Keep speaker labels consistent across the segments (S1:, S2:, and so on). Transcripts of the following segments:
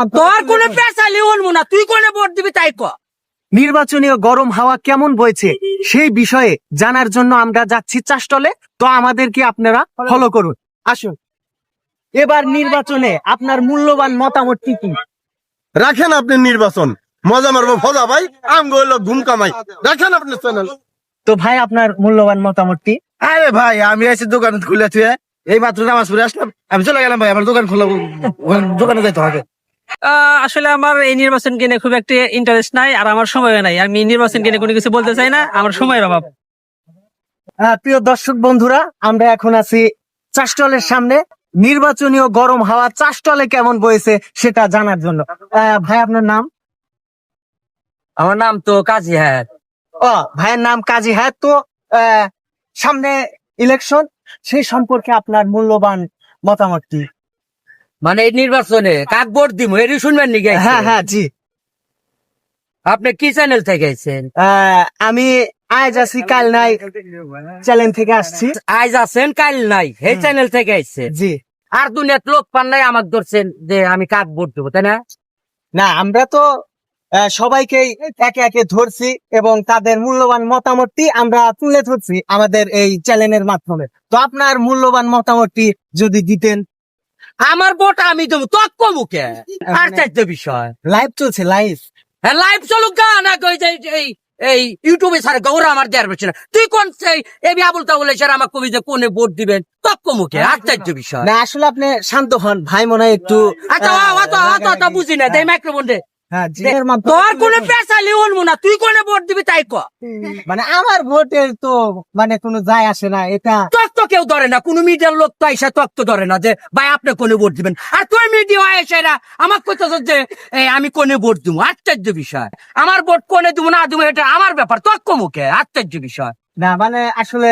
S1: তোর কোনো পেশালি উনমু না, তুই কোনে ভোট দিবি তাই ক।
S2: নির্বাচনীয় গরম হাওয়া কেমন বইছে সেই বিষয়ে জানার জন্য আমরা যাচ্ছি চাষটলে। তো আমাদেরকে আপনারা ফলো করুন, আসুন। এবার নির্বাচনে আপনার মূল্যবান মতামত কি কি?
S3: রাখেন আপনি নির্বাচন, মজা মারবো ফজা ভাই, আম গইলো ঘুম কামাই। রাখেন আপনি চ্যানেল।
S2: তো ভাই আপনার মূল্যবান মতামত কি?
S4: আরে ভাই আমি আছি দোকান খুলে থুয়ে এই মাত্র নামাজ পড়ে আসলাম, আমি চলে গেলাম ভাই, আমার দোকান খোলা, দোকানে যাইতে হবে।
S1: আসলে আমার এই নির্বাচন কিনে খুব একটা ইন্টারেস্ট নাই, আর আমার সময় নাই। আমি নির্বাচন কিনে কোনো কিছু বলতে চাই না, আমার সময়ের অভাব।
S2: প্রিয় দর্শক বন্ধুরা, আমরা এখন আছি চাষটলের সামনে। নির্বাচনীয় গরম হাওয়া চাষটলে কেমন বইছে সেটা জানার জন্য। ভাই আপনার নাম?
S1: আমার নাম তো কাজী। হ্যাঁ,
S2: ও ভাইয়ের নাম কাজী। হ্যাঁ, তো সামনে ইলেকশন, সেই সম্পর্কে আপনার মূল্যবান মতামত কি?
S1: মানে এই নির্বাচনে কাক ভোট দিব এটি শুনবেন নাকি?
S2: হ্যাঁ হ্যাঁ জি।
S1: আপনি কি চ্যানেল থেকে আইছেন?
S2: আমি আজ আছি কাল নাই চ্যানেল থেকে আসছি।
S1: আজ আছেন কাল নাই, এই চ্যানেল থেকে আইছেন।
S2: জি।
S1: আর দুনিয়ার লোক পান নাই আমাকে ধরছেন যে আমি কাক ভোট দেবো, তাই না?
S2: না, আমরা তো সবাইকেই একে একে ধরছি এবং তাদের মূল্যবান মতামতটি আমরা তুলে ধরছি আমাদের এই চ্যানেলের মাধ্যমে। তো আপনার মূল্যবান মতামতটি যদি দিতেন।
S1: আমার ভোট আমি দেবো, তক্ক মুখে আর চাইতে বিষয়।
S2: লাইভ চলছে, লাইভ।
S1: হ্যাঁ, লাইভ চলুক গা না, কই যে এই ইউটিউবে ছাড়ে ওরা আমার দেয়ার পারছে না। তুই কোন সেই এবি আবুল তাবুল স্যার আমার কবি যে কোনে ভোট দিবেন, তক্ক মুখে আর চাইতে বিষয়।
S2: না আসলে আপনি শান্ত হন ভাই, মনে হয় একটু
S1: আচ্ছা অত বুঝি না, দেই মাইক্রোফোন দে।
S2: হ্যাঁ জি।
S1: তোর কোনো পেশালি উনমু না, তুই কোনে ভোট দিবি তাই ক।
S2: মানে আমার ভোটের তো মানে কোনো যায় আসে না এটা।
S1: তক তো কেউ ধরে না, কোন মিডিয়ার লোক তো আইসা তক তো ধরে না যে ভাই আপনি কোনে ভোট দিবেন। আর তুই মিডিয়া আইসারা আমার কইতেছ যে আমি কোনে ভোট দিব, আশ্চর্য বিষয়। আমার ভোট কোনে দিব না দিব এটা আমার ব্যাপার, তক্ক মুখে আশ্চর্য বিষয়।
S2: না মানে আসলে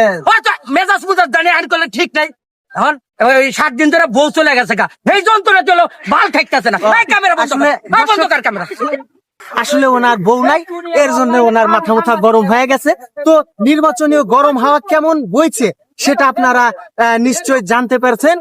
S1: মেজাজ মুজাজ জানি আর করলে ঠিক নাই। এখন ওই 7 দিন ধরে বউ চলে গেছে গা, এই যন্ত্রণা চলো ভাল ঠেকতেছে না। ক্যামেরা বন্ধ কর, বন্ধ কর ক্যামেরা।
S2: আসলে ওনার বউ নাই, এর জন্য ওনার মাথা মুথা গরম হয়ে গেছে। তো নির্বাচনীয় গরম হাওয়া কেমন বইছে সেটা আপনারা নিশ্চয়ই জানতে পারছেন।